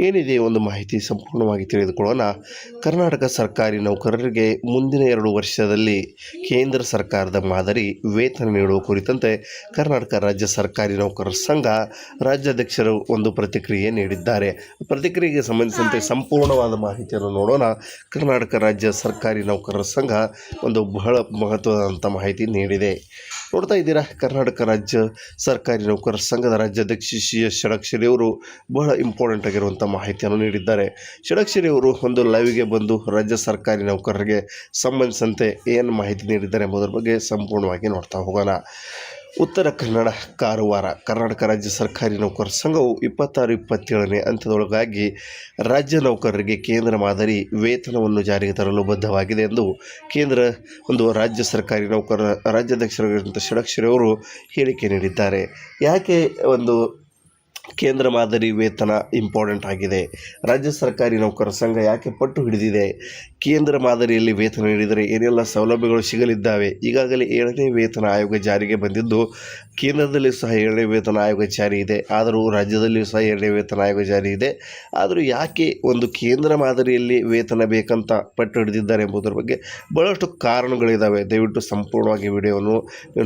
ಏನಿದೆ ಒಂದು ಮಾಹಿತಿ ಸಂಪೂರ್ಣವಾಗಿ ತಿಳಿದುಕೊಳ್ಳೋಣ. ಕರ್ನಾಟಕ ಸರ್ಕಾರಿ ನೌಕರರಿಗೆ ಮುಂದಿನ 2 ವರ್ಷದಲ್ಲಿ ಕೇಂದ್ರ ಸರ್ಕಾರದ ಮಾದರಿ ವೇತನ ನೀಡುವ ಕುರಿತಂತೆ ಕರ್ನಾಟಕ ರಾಜ್ಯ ಸರ್ಕಾರಿ ನೌಕರರ ಸಂಘ ರಾಜ್ಯಾಧ್ಯಕ್ಷರು ಒಂದು ಪ್ರತಿಕ್ರಿಯೆ ನೀಡಿದ್ದಾರೆ. ಪ್ರತಿಕ್ರಿಯೆಗೆ ಸಂಬಂಧಿಸಿದಂತೆ ಸಂಪೂರ್ಣವಾದ ಮಾಹಿತಿಯನ್ನು ನೋಡೋಣ. ಕರ್ನಾಟಕ ರಾಜ್ಯ ಸರ್ಕಾರಿ ನೌಕರರ ಸಂಘ ಒಂದು ಬಹಳ ಮಹತ್ವದಂಥ ಮಾಹಿತಿ ನೀಡಿದೆ. ನೋಡ್ತಾ ಇದ್ದೀರಾ, ಕರ್ನಾಟಕ ರಾಜ್ಯ ಸರ್ಕಾರಿ ನೌಕರರ ಸಂಘದ ರಾಜ್ಯಾಧ್ಯಕ್ಷ CS ಷಡಕ್ಷರಿಯವರು ಬಹಳ ಇಂಪಾರ್ಟೆಂಟ್ ಆಗಿರುವಂಥ ಮಾಹಿತಿಯನ್ನು ನೀಡಿದ್ದಾರೆ. ಷಡಕ್ಷರಿಯವರು ಒಂದು ಲೈವ್ಗೆ ಬಂದು ರಾಜ್ಯ ಸರ್ಕಾರಿ ನೌಕರರಿಗೆ ಸಂಬಂಧಿಸಿದಂತೆ ಏನು ಮಾಹಿತಿ ನೀಡಿದ್ದಾರೆ ಎಂಬುದರ ಬಗ್ಗೆ ಸಂಪೂರ್ಣವಾಗಿ ನೋಡ್ತಾ ಹೋಗೋಣ. ಉತ್ತರ ಕನ್ನಡ, ಕಾರವಾರ. ಕರ್ನಾಟಕ ರಾಜ್ಯ ಸರ್ಕಾರಿ ನೌಕರರ ಸಂಘವು 26-27ನೇ ಅಂತ್ಯದೊಳಗಾಗಿ ರಾಜ್ಯ ನೌಕರರಿಗೆ ಕೇಂದ್ರ ಮಾದರಿ ವೇತನವನ್ನು ಜಾರಿಗೆ ತರಲು ಬದ್ಧವಾಗಿದೆ ಎಂದು ಕೇಂದ್ರ ರಾಜ್ಯ ಸರ್ಕಾರಿ ನೌಕರರ ರಾಜ್ಯಾಧ್ಯಕ್ಷರಾಗಿರುವಂಥ ಷಡಕ್ಷರಿಯವರು ಹೇಳಿಕೆ ನೀಡಿದ್ದಾರೆ. ಯಾಕೆ ಕೇಂದ್ರ ಮಾದರಿ ವೇತನ ಇಂಪಾರ್ಟೆಂಟ್ ಆಗಿದೆ? ರಾಜ್ಯ ಸರ್ಕಾರಿ ನೌಕರರ ಸಂಘ ಯಾಕೆ ಪಟ್ಟು ಹಿಡಿದಿದೆ? ಕೇಂದ್ರ ಮಾದರಿಯಲ್ಲಿ ವೇತನ ನೀಡಿದರೆ ಏನೆಲ್ಲ ಸೌಲಭ್ಯಗಳು ಸಿಗಲಿದ್ದಾವೆ? ಈಗಾಗಲೇ 7ನೇ ವೇತನ ಆಯೋಗ ಜಾರಿಗೆ ಬಂದಿದ್ದು, ಕೇಂದ್ರದಲ್ಲಿ ಸಹ 7ನೇ ವೇತನ ಆಯೋಗ ಜಾರಿ ಇದೆ, ಆದರೂ ರಾಜ್ಯದಲ್ಲಿಯೂ ಸಹ 7ನೇ ವೇತನ ಆಯೋಗ ಜಾರಿ ಇದೆ. ಆದರೂ ಯಾಕೆ ಕೇಂದ್ರ ಮಾದರಿಯಲ್ಲಿ ವೇತನ ಬೇಕಂತ ಪಟ್ಟು ಹಿಡಿದಿದ್ದಾರೆ ಎಂಬುದರ ಬಗ್ಗೆ ಬಹಳಷ್ಟು ಕಾರಣಗಳಿದ್ದಾವೆ. ದಯವಿಟ್ಟು ಸಂಪೂರ್ಣವಾಗಿ ವಿಡಿಯೋವನ್ನು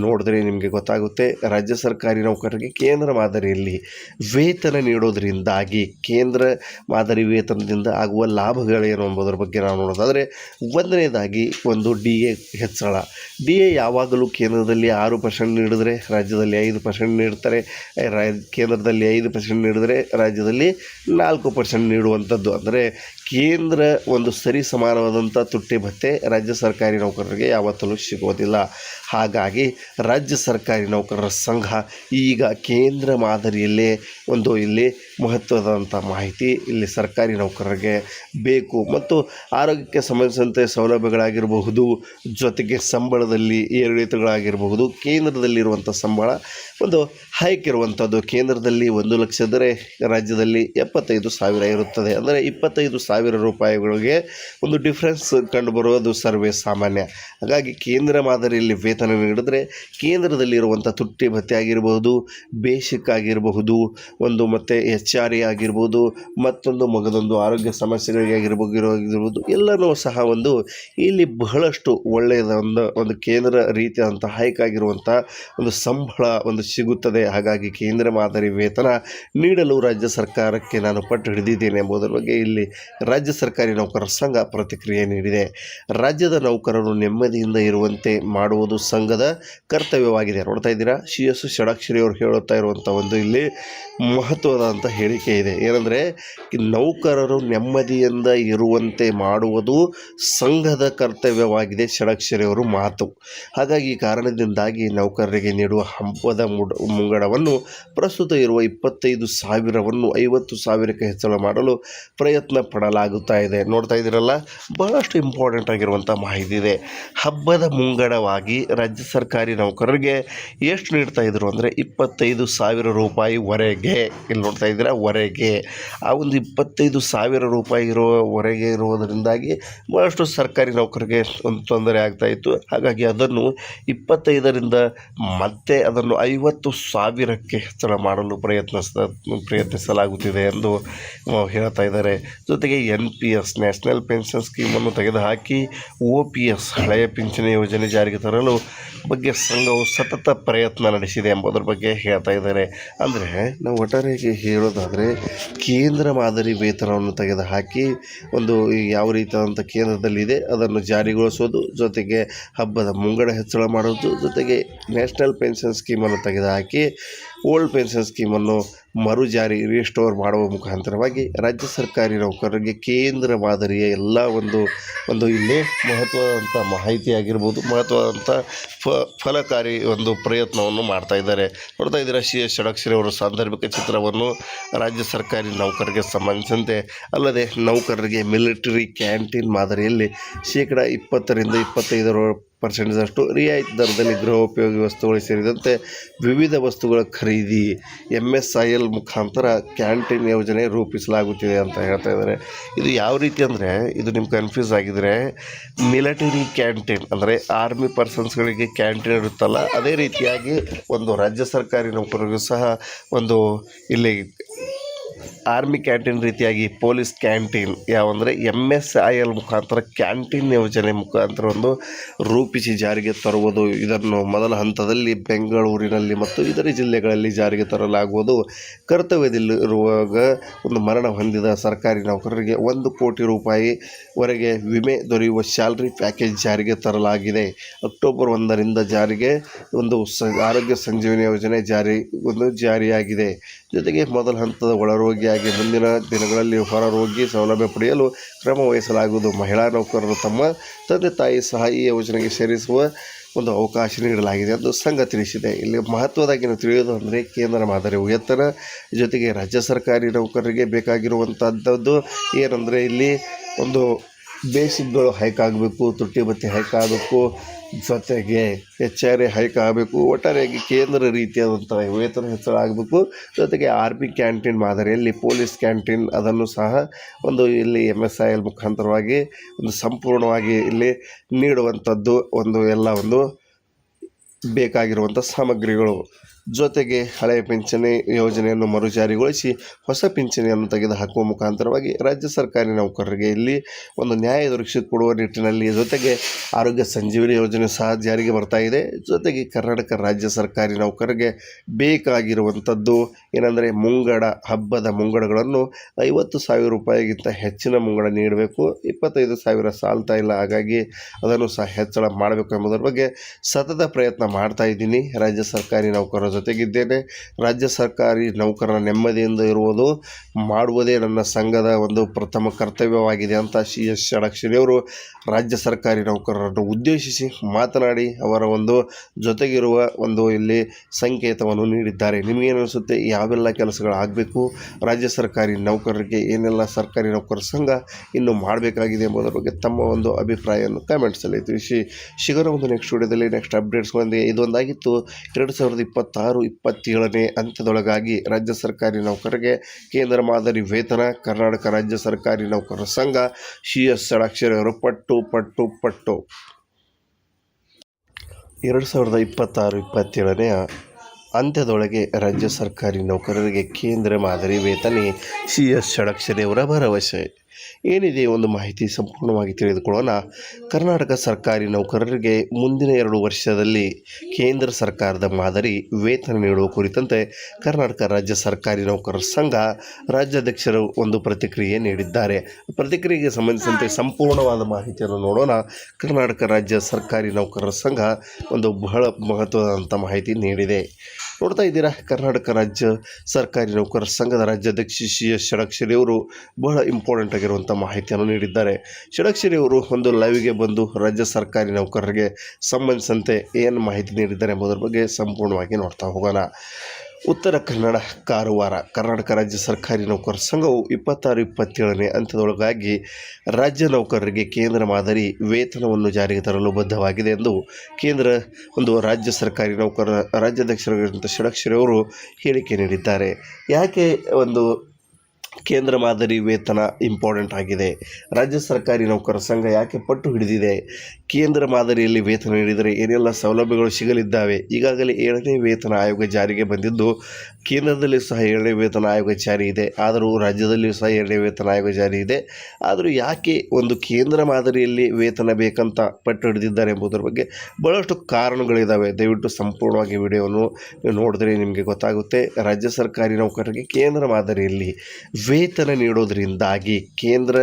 ನೋಡಿದ್ರೆ ನಿಮಗೆ ಗೊತ್ತಾಗುತ್ತೆ. ರಾಜ್ಯ ಸರ್ಕಾರಿ ನೌಕರರಿಗೆ ಕೇಂದ್ರ ಮಾದರಿಯಲ್ಲಿ ವೇತನ ನೀಡೋದರಿಂದಾಗಿ ಕೇಂದ್ರ ಮಾದರಿ ವೇತನದಿಂದ ಆಗುವ ಲಾಭಗಳೇನು ಎಂಬುದರ ಬಗ್ಗೆ ನಾವು ನೋಡೋದಾದರೆ, ಒಂದನೇದಾಗಿ DA ಹೆಚ್ಚಳ. DA ಯಾವಾಗಲೂ ಕೇಂದ್ರದಲ್ಲಿ 6% ನೀಡಿದರೆ ರಾಜ್ಯದಲ್ಲಿ 5% ನೀಡ್ತಾರೆ, ಕೇಂದ್ರದಲ್ಲಿ 5% ನೀಡಿದರೆ ರಾಜ್ಯದಲ್ಲಿ 4% ನೀಡುವಂಥದ್ದು. ಅಂದರೆ ಕೇಂದ್ರ ಸರಿ ಸಮಾನವಾದಂಥ ತುಟ್ಟಿ ಭತ್ಯೆ ರಾಜ್ಯ ಸರ್ಕಾರಿ ನೌಕರರಿಗೆ ಯಾವತ್ತೂ ಸಿಗೋದಿಲ್ಲ. ಹಾಗಾಗಿ ರಾಜ್ಯ ಸರ್ಕಾರಿ ನೌಕರರ ಸಂಘ ಈಗ ಕೇಂದ್ರ ಮಾದರಿಯಲ್ಲೇ ಇಲ್ಲಿ ಮಹತ್ವದಂಥ ಮಾಹಿತಿ ಇಲ್ಲಿ ಸರ್ಕಾರಿ ನೌಕರರಿಗೆ ಬೇಕು. ಮತ್ತು ಆರೋಗ್ಯಕ್ಕೆ ಸಂಬಂಧಿಸಿದಂತೆ ಸೌಲಭ್ಯಗಳಾಗಿರಬಹುದು, ಜೊತೆಗೆ ಸಂಬಳದಲ್ಲಿ ಏರಿಳಿತಗಳಾಗಿರಬಹುದು. ಕೇಂದ್ರದಲ್ಲಿರುವಂಥ ಸಂಬಳ ಹೈಕ್ ಇರುವಂಥದ್ದು. ಕೇಂದ್ರದಲ್ಲಿ 1 ಲಕ್ಷ ಇದ್ದರೆ ರಾಜ್ಯದಲ್ಲಿ 75,000 ಇರುತ್ತದೆ. ಅಂದರೆ 25,000 ರೂಪಾಯಿಗಳಿಗೆ ಡಿಫ್ರೆನ್ಸ್ ಕಂಡುಬರುವುದು ಸರ್ವೇ ಸಾಮಾನ್ಯ. ಹಾಗಾಗಿ ಕೇಂದ್ರ ಮಾದರಿಯಲ್ಲಿ ವೇತನ ನೀಡಿದ್ರೆ ಕೇಂದ್ರದಲ್ಲಿರುವಂಥ ತುಟ್ಟಿ ಭತ್ಯೆ ಆಗಿರಬಹುದು, ಬೇಸಿಕ್ ಆಗಿರಬಹುದು, ಮತ್ತು HR ಆಗಿರ್ಬೋದು, ಮಗದೊಂದು ಆರೋಗ್ಯ ಸಮಸ್ಯೆಗಳಿಗೆ ಆಗಿರ್ಬೋದು, ಎಲ್ಲನೂ ಸಹ ಇಲ್ಲಿ ಬಹಳಷ್ಟು ಒಳ್ಳೆಯದ ಕೇಂದ್ರ ರೀತಿಯಾದಂಥ ಹೈಕ್ ಆಗಿರುವಂಥ ಸಂಬಳ ಸಿಗುತ್ತದೆ. ಹಾಗಾಗಿ ಕೇಂದ್ರ ಮಾದರಿ ವೇತನ ನೀಡಲು ರಾಜ್ಯ ಸರ್ಕಾರಕ್ಕೆ ನಾನು ಪಟ್ಟು ಹಿಡಿದಿದ್ದೇನೆ ಎಂಬುದರ ಬಗ್ಗೆ ಇಲ್ಲಿ ರಾಜ್ಯ ಸರ್ಕಾರಿ ನೌಕರರ ಸಂಘ ಪ್ರತಿಕ್ರಿಯೆ ನೀಡಿದೆ. ರಾಜ್ಯದ ನೌಕರರು ನೆಮ್ಮದಿಯಿಂದ ಇರುವಂತೆ ಮಾಡುವುದು ಸಂಘದ ಕರ್ತವ್ಯವಾಗಿದೆ. ನೋಡ್ತಾ ಇದ್ದೀರಾ, CS ಷಡಕ್ಷರಿಯವರು ಹೇಳುತ್ತಾ ಇರುವಂಥ ಇಲ್ಲಿ ಮಹತ್ವದಂಥ ಹೇಳಿಕೆ ಇದೆ. ಏನಂದರೆ ನೌಕರರು ನೆಮ್ಮದಿಯಿಂದ ಇರುವಂತೆ ಮಾಡುವುದು ಸಂಘದ ಕರ್ತವ್ಯವಾಗಿದೆ ಷಡಕ್ಷರಿಯವರು ಮಾತು. ಹಾಗಾಗಿ ಈ ಕಾರಣದಿಂದಾಗಿ ನೌಕರರಿಗೆ ನೀಡುವ ಹಬ್ಬದ ಮುಂಗಡವನ್ನು ಪ್ರಸ್ತುತ ಇರುವ 25,000ವನ್ನು 50,000ಕ್ಕೆ ಹೆಚ್ಚಳ ಮಾಡಲು ಪ್ರಯತ್ನ ಪಡಲಾಗುತ್ತಾ ಇದೆ. ನೋಡ್ತಾ ಇದ್ದೀರಲ್ಲ, ಬಹಳಷ್ಟು ಇಂಪಾರ್ಟೆಂಟ್ ಆಗಿರುವಂಥ ಮಾಹಿತಿ ಇದೆ. ಹಬ್ಬದ ಮುಂಗಡವಾಗಿ ರಾಜ್ಯ ಸರ್ಕಾರಿ ನೌಕರರಿಗೆ ಎಷ್ಟು ನೀಡ್ತಾ ಇದ್ರು ಅಂದರೆ 25,000 ರೂಪಾಯಿವರೆಗೆ. ಇಲ್ಲಿ ನೋಡ್ತಾ ಇದ್ದೀರಾ, ವರೆಗೆ. ಆ ಒಂದು 25,000 ರೂಪಾಯಿ ಹೊರಗೆ ಇರುವುದರಿಂದಾಗಿ ಭಾಳಷ್ಟು ಸರ್ಕಾರಿ ನೌಕರಿಗೆ ಒಂದು ತೊಂದರೆ ಆಗ್ತಾಯಿತ್ತು. ಹಾಗಾಗಿ ಅದನ್ನು 25ರಿಂದ ಮತ್ತೆ ಅದನ್ನು 50,000ಕ್ಕೆ ಹೆಚ್ಚಳ ಮಾಡಲು ಪ್ರಯತ್ನಿಸಲಾಗುತ್ತಿದೆ ಎಂದು ಹೇಳ್ತಾ ಇದ್ದಾರೆ. ಜೊತೆಗೆ NPS ನ್ಯಾಷನಲ್ ಪೆನ್ಷನ್ ಸ್ಕೀಮನ್ನು ತೆಗೆದುಹಾಕಿ OPS ಹಳೆಯ ಪಿಂಚಣಿ ಯೋಜನೆ ಜಾರಿಗೆ ತರಲು ಬಗ್ಗೆ ಸಂಘವು ಸತತ ಪ್ರಯತ್ನ ನಡೆಸಿದೆ ಎಂಬುದರ ಬಗ್ಗೆ ಹೇಳ್ತಾ ಇದ್ದಾರೆ. ಅಂದರೆ ನಾವು ಒಟ್ಟಾರೆಯಾಗಿ ಹೇಳೋದಾದರೆ ಕೇಂದ್ರ ಮಾದರಿ ವೇತನವನ್ನು ತೆಗೆದುಹಾಕಿ ಒಂದು ಯಾವ ರೀತಿಯಾದಂಥ ಕೇಂದ್ರದಲ್ಲಿದೆ ಅದನ್ನು ಜಾರಿಗೊಳಿಸೋದು, ಜೊತೆಗೆ ಹಬ್ಬದ ಮುಂಗಡ ಹೆಚ್ಚಳ ಮಾಡೋದು, ಜೊತೆಗೆ ನ್ಯಾಷನಲ್ ಪೆನ್ಷನ್ ಸ್ಕೀಮನ್ನು ತೆಗೆದುಹಾಕಿ ಓಲ್ಡ್ ಪೆನ್ಷನ್ ಸ್ಕೀಮನ್ನು ಮರುಜಾರಿ ರಿಸ್ಟೋರ್ ಮಾಡುವ ಮುಖಾಂತರವಾಗಿ ರಾಜ್ಯ ಸರ್ಕಾರಿ ನೌಕರರಿಗೆ ಕೇಂದ್ರ ಮಾದರಿಯ ಎಲ್ಲ ಒಂದು ಇಲ್ಲಿ ಮಹತ್ವದಂಥ ಮಾಹಿತಿ ಆಗಿರ್ಬೋದು, ಮಹತ್ವದಂಥ ಫಲಕಾರಿ ಒಂದು ಪ್ರಯತ್ನವನ್ನು ಮಾಡ್ತಾ ಇದ್ದಾರೆ. ನೋಡ್ತಾ ಇದ್ದೀರಾ, CS ಷಡಕ್ಷರಿ ಅವರ ಸಾಂದರ್ಭಿಕ ಚಿತ್ರವನ್ನು ರಾಜ್ಯ ಸರ್ಕಾರಿ ನೌಕರರಿಗೆ ಸಂಬಂಧಿಸಿದಂತೆ. ಅಲ್ಲದೆ ನೌಕರರಿಗೆ ಮಿಲಿಟರಿ ಕ್ಯಾಂಟೀನ್ ಮಾದರಿಯಲ್ಲಿ 20% 25% ರಿಯಾಯಿತಿ ದರದಲ್ಲಿ ಗೃಹೋಪಯೋಗಿ ವಸ್ತುಗಳು ಸೇರಿದಂತೆ ವಿವಿಧ ವಸ್ತುಗಳ ಖರೀದಿ MSIL ಮುಖಾಂತರ ಕ್ಯಾಂಟೀನ್ ಯೋಜನೆ ರೂಪಿಸಲಾಗುತ್ತಿದೆ ಅಂತ ಹೇಳ್ತಾ ಇದ್ದಾರೆ. ಇದು ಯಾವ ರೀತಿ ಅಂದರೆ, ಇದು ನಿಮ್ಗೆ ಕನ್ಫ್ಯೂಸ್ ಆಗಿದರೆ, ಮಿಲಿಟರಿ ಕ್ಯಾಂಟೀನ್ ಅಂದರೆ ಆರ್ಮಿ ಪರ್ಸನ್ಸ್ಗಳಿಗೆ ಕ್ಯಾಂಟೀನ್ ಇರುತ್ತಲ್ಲ, ಅದೇ ರೀತಿಯಾಗಿ ಒಂದು ರಾಜ್ಯ ಸರ್ಕಾರಿ ನೌಕರರಿಗೂ ಸಹ ಒಂದು ಇಲ್ಲಿ ಆರ್ಮಿ ಕ್ಯಾಂಟೀನ್ ರೀತಿಯಾಗಿ ಪೊಲೀಸ್ ಕ್ಯಾಂಟೀನ್ ಯಾವಂದರೆ MSIL ಮುಖಾಂತರ ಕ್ಯಾಂಟೀನ್ ಯೋಜನೆ ಮುಖಾಂತರ ಒಂದು ರೂಪಿಸಿ ಜಾರಿಗೆ ತರುವುದು. ಇದನ್ನು ಮೊದಲ ಹಂತದಲ್ಲಿ ಬೆಂಗಳೂರಿನಲ್ಲಿ ಮತ್ತು ಇತರೆ ಜಿಲ್ಲೆಗಳಲ್ಲಿ ಜಾರಿಗೆ ತರಲಾಗುವುದು. ಕರ್ತವ್ಯದಲ್ಲಿರುವಾಗ ಒಂದು ಮರಣ ಹೊಂದಿದ ಸರ್ಕಾರಿ ನೌಕರರಿಗೆ 1 ಕೋಟಿ ರೂಪಾಯಿವರೆಗೆ ವಿಮೆ ದೊರೆಯುವ ಸ್ಯಾಲರಿ ಪ್ಯಾಕೇಜ್ ಜಾರಿಗೆ ತರಲಾಗಿದೆ. ಅಕ್ಟೋಬರ್ 1ರಿಂದ ಜಾರಿಗೆ ಒಂದು ಆರೋಗ್ಯ ಸಂಜೀವಿನಿ ಯೋಜನೆ ಜಾರಿಯಾಗಿದೆ. ಜೊತೆಗೆ ಮೊದಲ ಹಂತದ ಒಳರೋಗಿಯಾಗಿ ಮುಂದಿನ ದಿನಗಳಲ್ಲಿ ಹೊರರೋಗಿ ಸೌಲಭ್ಯ ಪಡೆಯಲು ಕ್ರಮ ವಹಿಸಲಾಗುವುದು. ಮಹಿಳಾ ನೌಕರರು ತಮ್ಮ ತಂದೆ ತಾಯಿ ಸಹ ಈ ಯೋಜನೆಗೆ ಸೇರಿಸುವ ಒಂದು ಅವಕಾಶ ನೀಡಲಾಗಿದೆ ಎಂದು ಸಂಘ ತಿಳಿಸಿದೆ. ಇಲ್ಲಿ ಮಹತ್ವದಾಗಿ ನಾವು ತಿಳಿಯೋದು ಅಂದರೆ ಕೇಂದ್ರ ಮಾದರಿ ವೇತನ ಜೊತೆಗೆ ರಾಜ್ಯ ಸರ್ಕಾರಿ ನೌಕರರಿಗೆ ಬೇಕಾಗಿರುವಂಥದ್ದು ಏನಂದರೆ ಇಲ್ಲಿ ಒಂದು ಬೇಸಿಕ್ಗಳು ಹೈಕ್ ಆಗಬೇಕು, ತುಟ್ಟಿ ಭತ್ಯೆ ಹೈಕ್ ಆಗಬೇಕು, ಜೊತೆಗೆ HRA ಹೈಕ್ ಆಗಬೇಕು. ಒಟ್ಟಾರೆಯಾಗಿ ಕೇಂದ್ರ ರೀತಿಯಾದಂಥ ವೇತನ ಹೆಚ್ಚಳ ಆಗಬೇಕು. ಜೊತೆಗೆ ಆರ್ಮಿ ಕ್ಯಾಂಟೀನ್ ಮಾದರಿಯಲ್ಲಿ ಪೊಲೀಸ್ ಕ್ಯಾಂಟೀನ್ ಅದನ್ನು ಸಹ ಒಂದು ಇಲ್ಲಿ MSIL ಮುಖಾಂತರವಾಗಿ ಒಂದು ಸಂಪೂರ್ಣವಾಗಿ ಇಲ್ಲಿ ನೀಡುವಂಥದ್ದು ಒಂದು ಬೇಕಾಗಿರುವಂಥ ಸಾಮಗ್ರಿಗಳು. ಜೊತೆಗೆ ಹಳೆಯ ಪಿಂಚಣಿ ಯೋಜನೆಯನ್ನು ಮರುಜಾರಿಗೊಳಿಸಿ ಹೊಸ ಪಿಂಚಣಿಯನ್ನು ತೆಗೆದುಹಾಕುವ ಮುಖಾಂತರವಾಗಿ ರಾಜ್ಯ ಸರ್ಕಾರಿ ನೌಕರರಿಗೆ ಇಲ್ಲಿ ಒಂದು ನ್ಯಾಯ ದೊರಕಿಸಿಕೊಡುವ ನಿಟ್ಟಿನಲ್ಲಿ, ಜೊತೆಗೆ ಆರೋಗ್ಯ ಸಂಜೀವಿನಿ ಯೋಜನೆ ಸಹ ಜಾರಿಗೆ ಬರ್ತಾ ಇದೆ. ಜೊತೆಗೆ ಕರ್ನಾಟಕ ರಾಜ್ಯ ಸರ್ಕಾರಿ ನೌಕರರಿಗೆ ಬೇಕಾಗಿರುವಂಥದ್ದು ಏನಂದರೆ ಹಬ್ಬದ ಮುಂಗಡಗಳನ್ನು 50,000 ರೂಪಾಯಿಗಿಂತ ಹೆಚ್ಚಿನ ಮುಂಗಡ ನೀಡಬೇಕು. 25,000 ಸಾಲ್ತಾ ಇಲ್ಲ, ಹಾಗಾಗಿ ಅದನ್ನು ಸಹ ಹೆಚ್ಚಳ ಮಾಡಬೇಕು ಎಂಬುದರ ಬಗ್ಗೆ ಸತತ ಪ್ರಯತ್ನ ಮಾಡ್ತಾ ಇದ್ದೀನಿ. ರಾಜ್ಯ ಸರ್ಕಾರಿ ನೌಕರರ ಜೊತೆಗಿದ್ದೇನೆ. ರಾಜ್ಯ ಸರ್ಕಾರಿ ನೌಕರರ ನೆಮ್ಮದಿಯಿಂದ ಮಾಡುವುದೇ ನನ್ನ ಸಂಘದ ಒಂದು ಪ್ರಥಮ ಕರ್ತವ್ಯವಾಗಿದೆ ಅಂತ CS ಷಡಕ್ಷರಿಯವರು ರಾಜ್ಯ ಸರ್ಕಾರಿ ನೌಕರರನ್ನು ಉದ್ದೇಶಿಸಿ ಮಾತನಾಡಿ ಅವರ ಒಂದು ಜೊತೆಗಿರುವ ಇಲ್ಲಿ ಸಂಕೇತವನ್ನು ನೀಡಿದ್ದಾರೆ. ನಿಮಗೇನು ಅನಿಸುತ್ತೆ? ಯಾವೆಲ್ಲ ಕೆಲಸಗಳಾಗಬೇಕು, ರಾಜ್ಯ ಸರ್ಕಾರಿ ನೌಕರರಿಗೆ ಏನೆಲ್ಲ ಸರ್ಕಾರಿ ನೌಕರರ ಸಂಘ ಇನ್ನು ಮಾಡಬೇಕಾಗಿದೆ ಎಂಬುದರ ಬಗ್ಗೆ ತಮ್ಮ ಒಂದು ಅಭಿಪ್ರಾಯವನ್ನು ಕಾಮೆಂಟ್ಸಲ್ಲಿ ತಿಳಿಸಿ. ಸಿಗೋಣ ಒಂದು ನೆಕ್ಸ್ಟ್ ವಿಡಿಯೋದಲ್ಲಿ ನೆಕ್ಸ್ಟ್ ಅಪ್ಡೇಟ್ಸ್ಗಳೊಂದಿಗೆ. ಇದೊಂದಾಗಿತ್ತು 2026-27ನೇ ಅಂತ್ಯದೊಳಗಾಗಿ ರಾಜ್ಯ ಸರ್ಕಾರಿ ನೌಕರರಿಗೆ ಕೇಂದ್ರ ಮಾದರಿ ವೇತನ. ಕರ್ನಾಟಕ ರಾಜ್ಯ ಸರ್ಕಾರಿ ನೌಕರರ ಸಂಘ CS ಷಡಕ್ಷರಿಯವರು ಪಟ್ಟು 2026-27ನೇ ಅಂತ್ಯದೊಳಗೆ ರಾಜ್ಯ ಸರ್ಕಾರಿ ನೌಕರರಿಗೆ ಕೇಂದ್ರ ಮಾದರಿ ವೇತನ CS ಷಡಕ್ಷರಿಯವರ ಭರವಸೆ. ಏನಿದೆ ಒಂದು ಮಾಹಿತಿ ಸಂಪೂರ್ಣವಾಗಿ ತಿಳಿದುಕೊಳ್ಳೋಣ. ಕರ್ನಾಟಕ ಸರ್ಕಾರಿ ನೌಕರರಿಗೆ ಮುಂದಿನ 2 ವರ್ಷದಲ್ಲಿ ಕೇಂದ್ರ ಸರ್ಕಾರದ ಮಾದರಿ ವೇತನ ನೀಡುವ ಕುರಿತಂತೆ ಕರ್ನಾಟಕ ರಾಜ್ಯ ಸರ್ಕಾರಿ ನೌಕರರ ಸಂಘ ರಾಜ್ಯಾಧ್ಯಕ್ಷರು ಒಂದು ಪ್ರತಿಕ್ರಿಯೆ ನೀಡಿದ್ದಾರೆ. ಪ್ರತಿಕ್ರಿಯೆಗೆ ಸಂಬಂಧಿಸಿದಂತೆ ಸಂಪೂರ್ಣವಾದ ಮಾಹಿತಿಯನ್ನು ನೋಡೋಣ. ಕರ್ನಾಟಕ ರಾಜ್ಯ ಸರ್ಕಾರಿ ನೌಕರರ ಸಂಘ ಒಂದು ಬಹಳ ಮಹತ್ವದಂಥ ಮಾಹಿತಿ ನೀಡಿದೆ. ನೋಡ್ತಾ ಇದ್ದೀರಾ, ಕರ್ನಾಟಕ ರಾಜ್ಯ ಸರ್ಕಾರಿ ನೌಕರರ ಸಂಘದ ರಾಜ್ಯಾಧ್ಯಕ್ಷ CS ಷಡಕ್ಷರಿ ಅವರು ಬಹಳ ಇಂಪಾರ್ಟೆಂಟ್ ಆಗಿರುವಂಥ ಮಾಹಿತಿಯನ್ನು ನೀಡಿದ್ದಾರೆ. ಷಡಕ್ಷರಿ ಅವರು ಒಂದು ಲೈವ್ಗೆ ಬಂದು ರಾಜ್ಯ ಸರ್ಕಾರಿ ನೌಕರರಿಗೆ ಸಂಬಂಧಿಸಿದಂತೆ ಏನು ಮಾಹಿತಿ ನೀಡಿದ್ದಾರೆ ಎಂಬುದರ ಬಗ್ಗೆ ಸಂಪೂರ್ಣವಾಗಿ ನೋಡ್ತಾ ಹೋಗೋಣ. ಉತ್ತರ ಕನ್ನಡ, ಕಾರವಾರ ಕರ್ನಾಟಕ ರಾಜ್ಯ ಸರ್ಕಾರಿ ನೌಕರರ ಸಂಘವು 26-27ನೇ ಹಂತದೊಳಗಾಗಿ ರಾಜ್ಯ ನೌಕರರಿಗೆ ಕೇಂದ್ರ ಮಾದರಿ ವೇತನವನ್ನು ಜಾರಿಗೆ ತರಲು ಬದ್ಧವಾಗಿದೆ ಎಂದು ಕೇಂದ್ರ ರಾಜ್ಯ ಸರ್ಕಾರಿ ನೌಕರರ ರಾಜ್ಯಾಧ್ಯಕ್ಷರಾಗಿರುವಂಥ ಷಡಕ್ಷರಿ ಅವರು ಹೇಳಿಕೆ ನೀಡಿದ್ದಾರೆ. ಯಾಕೆ ಕೇಂದ್ರ ಮಾದರಿ ವೇತನ ಇಂಪಾರ್ಟೆಂಟ್ ಆಗಿದೆ? ರಾಜ್ಯ ಸರ್ಕಾರಿ ನೌಕರರ ಸಂಘ ಯಾಕೆ ಪಟ್ಟು ಹಿಡಿದಿದೆ? ಕೇಂದ್ರ ಮಾದರಿಯಲ್ಲಿ ವೇತನ ನೀಡಿದರೆ ಏನೆಲ್ಲ ಸೌಲಭ್ಯಗಳು ಸಿಗಲಿದ್ದಾವೆ? ಈಗಾಗಲೇ 7ನೇ ವೇತನ ಆಯೋಗ ಜಾರಿಗೆ ಬಂದಿದ್ದು, ಕೇಂದ್ರದಲ್ಲಿ ಸಹ 7ನೇ ವೇತನ ಆಯೋಗ ಜಾರಿ ಇದೆ, ಆದರೂ ರಾಜ್ಯದಲ್ಲಿಯೂ ಸಹ 7ನೇ ವೇತನ ಆಯೋಗ ಜಾರಿ ಇದೆ. ಆದರೂ ಯಾಕೆ ಕೇಂದ್ರ ಮಾದರಿಯಲ್ಲಿ ವೇತನ ಬೇಕಂತ ಪಟ್ಟು ಹಿಡಿದಿದ್ದಾರೆ ಎಂಬುದರ ಬಗ್ಗೆ ಬಹಳಷ್ಟು ಕಾರಣಗಳಿದ್ದಾವೆ. ದಯವಿಟ್ಟು ಸಂಪೂರ್ಣವಾಗಿ ವಿಡಿಯೋವನ್ನು ನೋಡಿದ್ರೆ ನಿಮಗೆ ಗೊತ್ತಾಗುತ್ತೆ. ರಾಜ್ಯ ಸರ್ಕಾರಿ ನೌಕರರಿಗೆ ಕೇಂದ್ರ ಮಾದರಿಯಲ್ಲಿ ವೇತನ ನೀಡೋದರಿಂದಾಗಿ ಕೇಂದ್ರ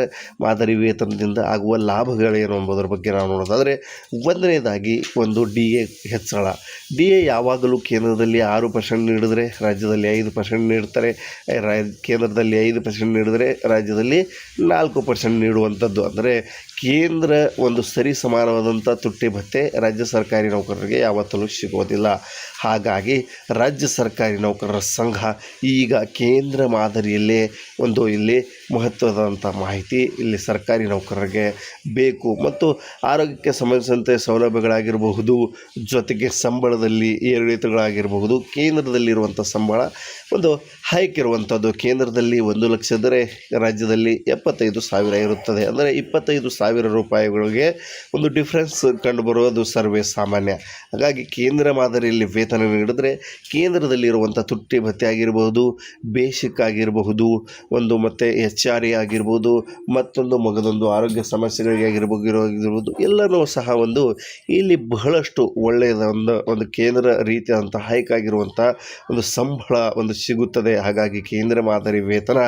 ಮಾದರಿ ವೇತನದಿಂದ ಆಗುವ ಲಾಭಗಳೇನು ಎಂಬುದರ ಬಗ್ಗೆ ನಾವು ನೋಡೋದಾದರೆ, ಒಂದನೇದಾಗಿ DA ಹೆಚ್ಚಳ. DA ಯಾವಾಗಲೂ ಕೇಂದ್ರದಲ್ಲಿ 6% ನೀಡಿದರೆ ರಾಜ್ಯದಲ್ಲಿ 5% ನೀಡ್ತಾರೆ, ಕೇಂದ್ರದಲ್ಲಿ 5% ನೀಡಿದರೆ ರಾಜ್ಯದಲ್ಲಿ 4% ನೀಡುವಂಥದ್ದು. ಅಂದರೆ ಕೇಂದ್ರ ಸರಿ ಸಮಾನವಾದಂಥ ತುಟ್ಟಿ ಭತ್ಯೆ ರಾಜ್ಯ ಸರ್ಕಾರಿ ನೌಕರರಿಗೆ ಯಾವತ್ತೂ ಸಿಗೋದಿಲ್ಲ. ಹಾಗಾಗಿ ರಾಜ್ಯ ಸರ್ಕಾರಿ ನೌಕರರ ಸಂಘ ಈಗ ಕೇಂದ್ರ ಮಾದರಿಯಲ್ಲೇ ಇಲ್ಲಿ ಮಹತ್ವದಂಥ ಮಾಹಿತಿ ಇಲ್ಲಿ ಸರ್ಕಾರಿ ನೌಕರರಿಗೆ ಬೇಕು. ಮತ್ತು ಆರೋಗ್ಯಕ್ಕೆ ಸಂಬಂಧಿಸಿದಂತೆ ಸೌಲಭ್ಯಗಳಾಗಿರಬಹುದು, ಜೊತೆಗೆ ಸಂಬಳದಲ್ಲಿ ಏರಿಳಿತಗಳಾಗಿರಬಹುದು. ಕೇಂದ್ರದಲ್ಲಿರುವಂಥ ಸಂಬಳ ಹೈಕ್ ಇರುವಂಥದ್ದು. ಕೇಂದ್ರದಲ್ಲಿ 1 ಲಕ್ಷ ಇದ್ದರೆ ರಾಜ್ಯದಲ್ಲಿ 75,000 ಇರುತ್ತದೆ. ಅಂದರೆ 25,000 ರೂಪಾಯಿಗಳಿಗೆ ಡಿಫ್ರೆನ್ಸ್ ಕಂಡುಬರುವುದು ಸರ್ವೇ ಸಾಮಾನ್ಯ. ಹಾಗಾಗಿ ಕೇಂದ್ರ ಮಾದರಿಯಲ್ಲಿ ವೇತನ ನೀಡಿದ್ರೆ ಕೇಂದ್ರದಲ್ಲಿರುವಂಥ ತುಟ್ಟಿ ಭತ್ಯೆ ಆಗಿರಬಹುದು, ಬೇಸಿಕ್ ಆಗಿರಬಹುದು, ಮತ್ತು HRA ಆಗಿರ್ಬೋದು, ಮತ್ತೊಂದು ಮಗದೊಂದು ಆರೋಗ್ಯ ಸಮಸ್ಯೆಗಳಿಗೆ ಆಗಿರ್ಬೋದು ಎಲ್ಲನೂ ಸಹ ಇಲ್ಲಿ ಬಹಳಷ್ಟು ಒಳ್ಳೆಯದ ಕೇಂದ್ರ ರೀತಿಯಾದಂಥ ಹೈಕ್ ಆಗಿರುವಂಥ ಸಂಬಳ ಸಿಗುತ್ತದೆ. ಹಾಗಾಗಿ ಕೇಂದ್ರ ಮಾದರಿ ವೇತನ